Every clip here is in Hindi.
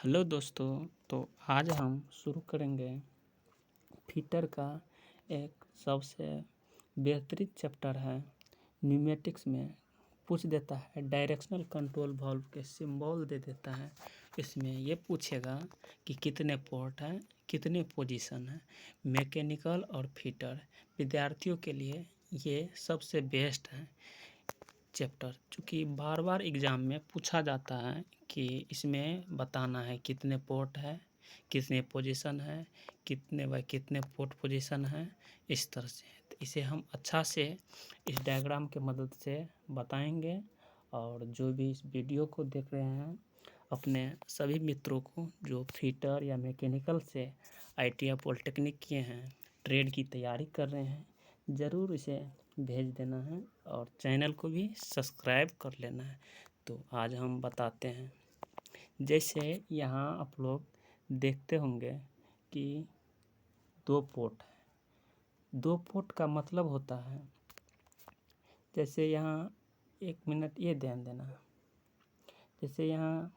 हेलो दोस्तों। तो आज हम शुरू करेंगे फिटर का एक सबसे बेहतरीन चैप्टर है न्यूमेटिक्स में। पूछ देता है डायरेक्शनल कंट्रोल वाल्व के सिंबल दे देता है। इसमें ये पूछेगा कि कितने पोर्ट हैं, कितने पोजीशन हैं, मैकेनिकल और फिटर। विद्यार्थियों के लिए ये सबसे बेस्ट है चैप्टर, चूँकि बार बार एग्ज़ाम में पूछा जाता है कि इसमें बताना है कितने पोर्ट है, कितने पोजीशन है, कितने बाय कितने पोर्ट पोजीशन है, इस तरह से। तो इसे हम अच्छा से इस डायग्राम के मदद से बताएंगे। और जो भी इस वीडियो को देख रहे हैं अपने सभी मित्रों को जो फिटर या मैकेनिकल से ITI पॉलिटेक्निक किए हैं, ट्रेड की तैयारी कर रहे हैं, ज़रूर इसे भेज देना है और चैनल को भी सब्सक्राइब कर लेना है। तो आज हम बताते हैं। जैसे यहाँ आप लोग देखते होंगे कि दो पोर्ट है। दो पोर्ट का मतलब होता है, जैसे यहाँ एक मिनट ये ध्यान देना, जैसे यहाँ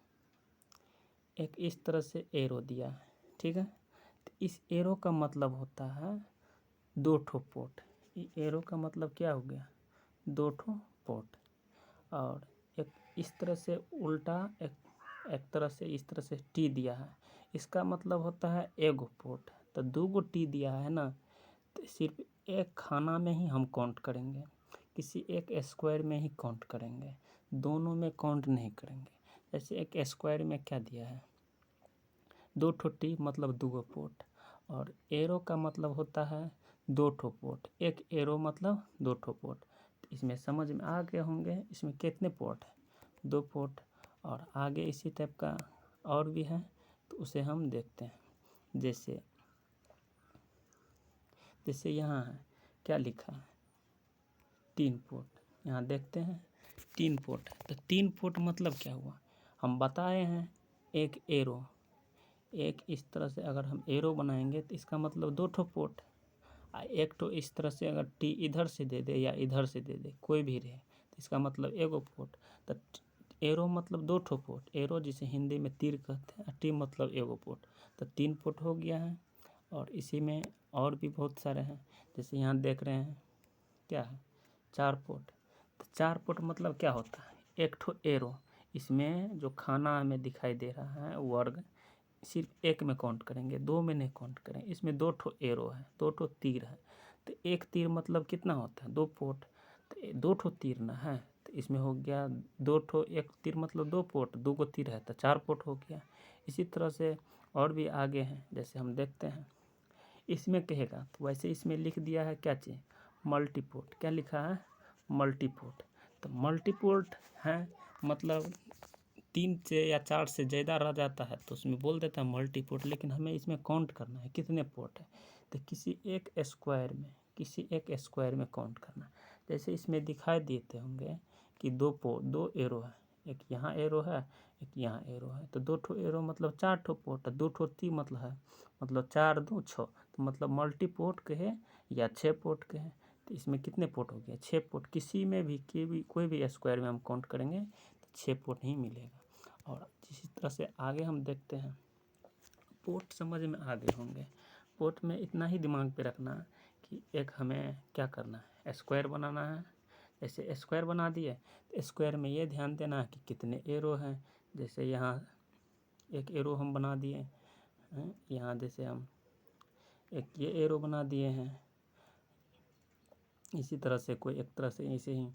एक इस तरह से एरो दिया है, ठीक है। तो इस एरो का मतलब होता है दो ठो पोर्ट। ये एरो का मतलब क्या हो गया, दो ठो पोर्ट। और एक इस तरह से उल्टा एक तरह से इस तरह से टी दिया है, इसका मतलब होता है एगो पोर्ट। तो दो गो टी दिया है ना, तो सिर्फ एक खाना में ही हम काउंट करेंगे, किसी एक स्क्वायर में ही काउंट करेंगे, दोनों में काउंट नहीं करेंगे। जैसे एक स्क्वायर में क्या दिया है, दो ठो टी मतलब दो गो पोर्ट। और एरो का मतलब होता है दो ठो पोर्ट, एक एरो मतलब दो ठो पोर्ट। इसमें समझ में आ गए होंगे इसमें कितने पोर्ट है, दो पोर्ट। और आगे इसी टाइप का और भी है, तो उसे हम देखते हैं। जैसे जैसे यहाँ है, क्या लिखा है, तीन पोर्ट। यहाँ देखते हैं तीन पोर्ट है, तो तीन पोर्ट मतलब क्या हुआ, हम बताए हैं एक एरो, एक इस तरह से अगर हम एरो बनाएंगे तो इसका मतलब दो ठो पोर्ट। एक तो इस तरह से अगर टी इधर से दे दे या इधर से दे दे, कोई भी रहे, तो इसका मतलब एगो पोर्ट। तो एरो मतलब दो ठो पोर्ट, एरो जिसे हिंदी में तीर कहते हैं, टी मतलब एगो पोर्ट। तो तीन पोर्ट हो गया है। और इसी में और भी बहुत सारे हैं, जैसे यहाँ देख रहे हैं क्या है, चार पोर्ट। तो चार पोर्ट मतलब क्या होता है, एक ठो एरो, इसमें जो खाना हमें दिखाई दे रहा है वर्ग, सिर्फ एक में काउंट करेंगे, दो में नहीं काउंट करेंगे। इसमें दो ठो एरो है, दो ठो तीर है। तो एक तीर मतलब कितना होता है, दो पोर्ट। तो दो ठो तीर ना है, तो इसमें हो गया दो ठो, एक तीर मतलब दो पोर्ट, दो गो तीर है तो चार पोर्ट हो गया। इसी तरह से और भी आगे हैं, जैसे हम देखते हैं इसमें कहेगा, तो वैसे इसमें लिख दिया है क्या चीज़, मल्टीपोर्ट। क्या लिखा है, मल्टीपोर्ट। तो मल्टीपोर्ट है मतलब तीन से या चार से ज़्यादा रह जाता है तो उसमें बोल देता है मल्टीपोर्ट। लेकिन हमें इसमें काउंट करना है कितने पोर्ट है, तो किसी एक स्क्वायर में काउंट करना है। जैसे इसमें दिखाई देते होंगे कि दो एरो है, एक यहाँ एरो है, एक यहाँ एरो है। तो दो ठो एरो मतलब चार ठो पोर्ट है, दो ठो ती मतलब है, मतलब चार दो छः, तो मतलब मल्टीपोर्ट कहे या छः पोर्ट कहे। तो इसमें कितने पोर्ट हो गया, छः पोर्ट। किसी में भी कोई भी स्क्वायर में हम काउंट करेंगे तो छः पोर्ट ही मिलेगा। और इसी तरह से आगे हम देखते हैं, पोर्ट समझ में आ गए होंगे। पोर्ट में इतना ही दिमाग पे रखना कि एक हमें क्या करना है, स्क्वायर बनाना है। जैसे स्क्वायर बना दिए तो स्क्वायर में ये ध्यान देना है कि कितने एरो हैं। जैसे यहाँ एक एरो हम बना दिए हैं, यहाँ जैसे हम एक ये एरो बना दिए हैं। इसी तरह से कोई एक तरह से ऐसे ही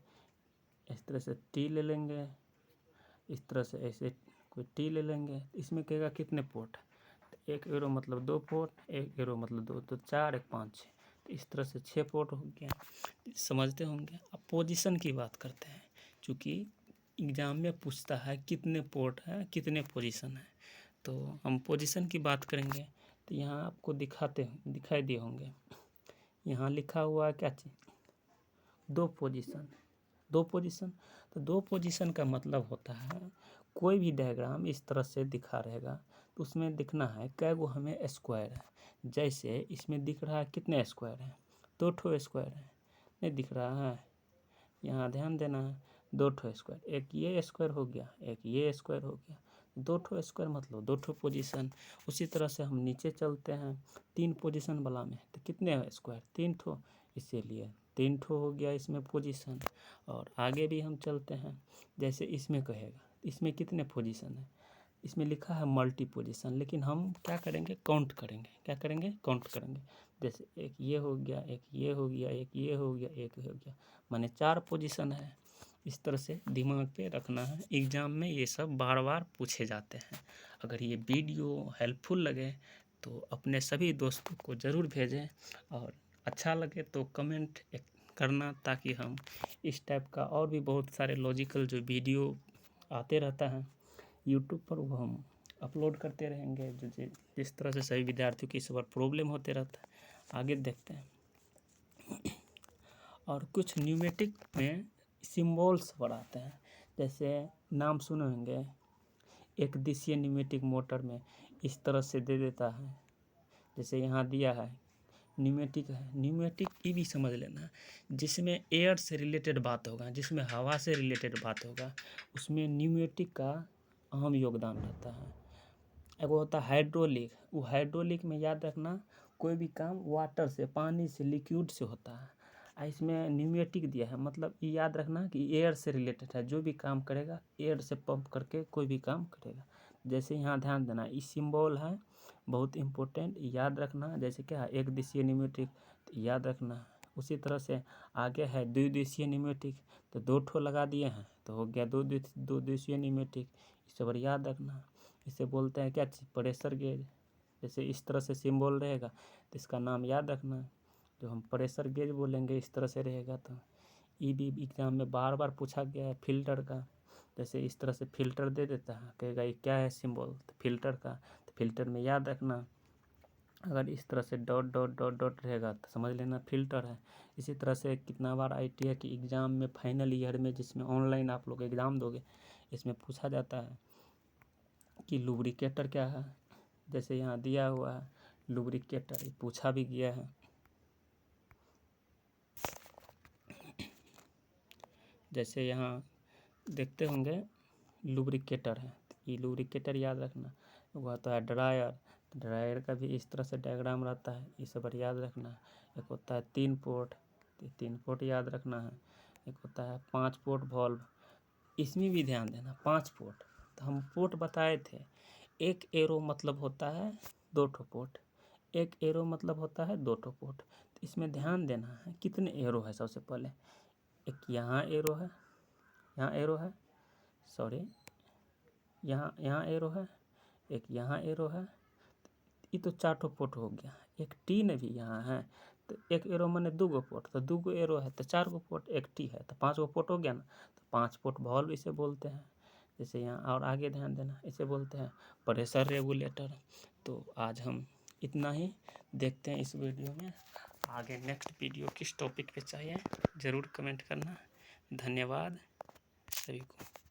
इस तरह से टी ले लेंगे, इस तरह से ऐसे कोई टी ले लेंगे। इसमें कहेगा कितने पोर्ट है, तो एक एरो मतलब दो पोर्ट, एक एरो मतलब दो, तो चार एक पाँच छः, तो इस तरह से छः पोर्ट हो गया। समझते होंगे। अब पोजीशन की बात करते हैं, चूँकि एग्ज़ाम में पूछता है कितने पोर्ट है कितने पोजीशन है, तो हम पोजीशन की बात करेंगे। तो यहाँ आपको दिखाई दिए होंगे, यहाँ लिखा हुआ है क्या चीज़, दो पोजीशन। दो पोजीशन, तो दो पोजीशन का मतलब होता है कोई भी डायग्राम इस तरह से दिखा रहेगा तो उसमें दिखना है कै गो हमें स्क्वायर है। जैसे इसमें दिख रहा है कितने स्क्वायर हैं, दो ठो स्क्वायर है, नहीं दिख रहा है, यहाँ ध्यान देना है, दो ठो स्क्वायर, एक ये स्क्वायर हो गया, एक ये स्क्वायर हो गया। दो ठो स्क्वायर मतलब दो ठो पोजीशन। उसी तरह से हम नीचे चलते हैं 3 पोजीशन वाला में, तो कितने स्क्वायर 3 ठो, इसीलिए 3 ठो हो गया इसमें पोजीशन। और आगे भी हम चलते हैं, जैसे इसमें कहेगा इसमें कितने पोजीशन है, इसमें लिखा है मल्टी पोजीशन, लेकिन हम क्या करेंगे काउंट करेंगे, क्या करेंगे काउंट करेंगे। जैसे एक ये हो गया, एक ये हो गया, एक ये हो गया, एक हो गया, माने 4 पोजीशन है। इस तरह से दिमाग पे रखना है, एग्ज़ाम में ये सब बार बार पूछे जाते हैं। अगर ये वीडियो हेल्पफुल लगे तो अपने सभी दोस्तों को ज़रूर भेजें, और अच्छा लगे तो कमेंट करना, ताकि हम इस टाइप का और भी बहुत सारे लॉजिकल जो वीडियो आते रहता है यूट्यूब पर, वो हम अपलोड करते रहेंगे, जो जिस तरह से सभी विद्यार्थियों की इस बार प्रॉब्लम होते रहता है। आगे देखते हैं। और कुछ न्यूमेटिक में सिम्बॉल्स पढ़ाते हैं, जैसे नाम सुने होंगे, एक दिशीय न्यूमेटिक मोटर में इस तरह से दे देता है, जैसे यहाँ दिया है न्यूमेटिक है। न्यूमेटिक ये भी समझ लेना, जिसमें एयर से रिलेटेड बात होगा, जिसमें हवा से रिलेटेड बात होगा, उसमें न्यूमेटिक का अहम योगदान रहता है। एक होता है हाइड्रोलिक, वो हाइड्रोलिक में याद रखना कोई भी काम वाटर से, पानी से, लिक्विड से होता है। इसमें न्यूमेटिक दिया है, मतलब ये याद रखना कि एयर से रिलेटेड है, जो भी काम करेगा एयर से पंप करके कोई भी काम करेगा। जैसे यहाँ ध्यान देना, ये सिंबल है बहुत इम्पोर्टेंट, याद रखना। जैसे क्या है एक दिशीय न्यूमेटिक, तो याद रखना। उसी तरह से आगे है द्विदिशीय न्यूमेटिक, तो 2 ठो लगा दिए हैं तो हो गया दो दिशीय न्यूमेटिक। इसे बार याद रखना। इसे बोलते हैं क्या चीज़, प्रेशर गेज। जैसे इस तरह से सिंबल रहेगा तो इसका नाम याद रखना, जो हम प्रेशर गेज बोलेंगे इस तरह से रहेगा। तो ये भी एग्ज़ाम में बार बार पूछा गया है फिल्टर का। जैसे इस तरह से फिल्टर दे देता है, कहेगा ये क्या है सिंबल, तो फिल्टर का, तो फिल्टर में याद रखना। अगर इस तरह से डॉट डॉट डॉट डॉट रहेगा तो समझ लेना फिल्टर है। इसी तरह से कितना बार ITI के एग्ज़ाम में फाइनल ईयर में, जिसमें ऑनलाइन आप लोग एग्ज़ाम दोगे, इसमें पूछा जाता है कि लुब्रिकेटर क्या है। जैसे यहाँ दिया हुआ है लुब्रिकेटर, पूछा भी गया है। जैसे यहाँ देखते होंगे लुब्रिकेटर है, तो ये लुब्रिकेटर याद रखना। वो आता है ड्रायर, तो ड्रायर का भी इस तरह से डायग्राम रहता है, ये सब पर याद रखना। एक होता है 3 पोर्ट, तो 3 पोर्ट याद रखना है। एक होता है 5 पोर्ट वॉल्व, इसमें भी ध्यान देना 5 पोर्ट। तो हम पोर्ट बताए थे, एक एरो मतलब होता है 2 ठो पोर्ट, एक एरो मतलब होता है 2 ठो पोर्ट। तो इसमें ध्यान देना है कितने एरो है। सबसे पहले एक यहाँ एरो है, यहाँ एरो है, सॉरी यहाँ एरो है, एक यहाँ एरो है, ये तो 4 ठो पोर्ट हो गया। एक टी ने भी यहाँ है, तो एक एरो माने 2 गो पोर्ट, तो 2 गो एरो है तो 4 गो पोर्ट, एक टी है तो 5 गो पोर्ट हो गया ना, तो 5 पोर्ट वॉल्व इसे बोलते हैं। जैसे यहाँ और आगे ध्यान देना, इसे बोलते हैं प्रेशर रेगुलेटर। तो आज हम इतना ही, देखते हैं इस वीडियो में आगे नेक्स्ट वीडियो किस टॉपिक पे चाहिए, ज़रूर कमेंट करना। धन्यवाद सभी को।